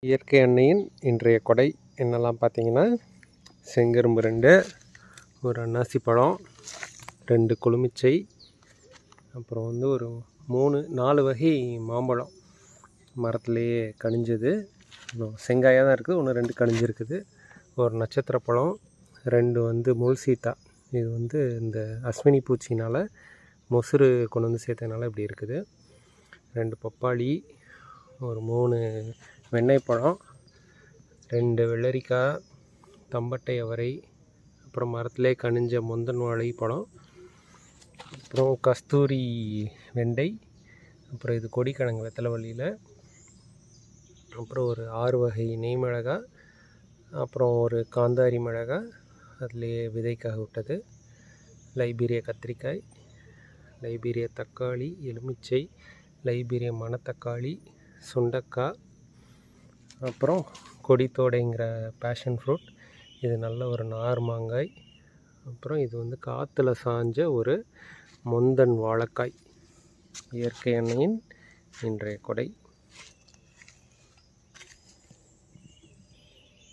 இயற்கை எண்ணெயின் இன்றைய கொடை என்னெல்லாம் பார்த்தீங்கன்னா, செங்கரும்பு 2, ஒரு அன்னாசி பழம், 2 கொழுமிச்சை, அப்புறம் வந்து ஒரு 4 வகை மாம்பழம் மரத்துலேயே கனிஞ்சது. இன்னும் செங்காயாக தான் இருக்குது, 1-2 கனிஞ்சிருக்குது. ஒரு நட்சத்திர பழம், 2 வந்து முள் சீத்தா. இது வந்து இந்த அஸ்வினி பூச்சினால் மொசுறு கொண்டு வந்து சேர்த்ததுனால இப்படி இருக்குது. 2 பப்பாளி, ஒரு 3 வெண்ணெய்ப்பழம், 2 வெள்ளரிக்காய், தம்பட்டை அவரை, அப்புறம் மரத்திலே கனிஞ்ச முந்தன் வாழை பழம், அப்புறம் கஸ்தூரி வெண்டை, அப்புறம் இது கொடிக்கிழங்கு வெத்தலைவள்ளியில், அப்புறம் ஒரு 6 வகை நெய் மிளகாய், அப்புறம் ஒரு காந்தாரி மிளகாய் அதுலேயே விதைக்காக விட்டது, லைபீரிய கத்திரிக்காய், லைபீரிய தக்காளி, எலுமிச்சை, லைபீரிய மணத்தக்காளி, சுண்டக்காய், அப்புறம் கொடித்தோடைங்கிற பேஷன் ஃப்ரூட், இது நல்ல ஒரு நார் மாங்காய், அப்புறம் இது வந்து காற்றுல சாஞ்ச ஒரு முந்தன் வாழைக்காய். இயற்கை எண்ணெயின் இன்றைய கொடை.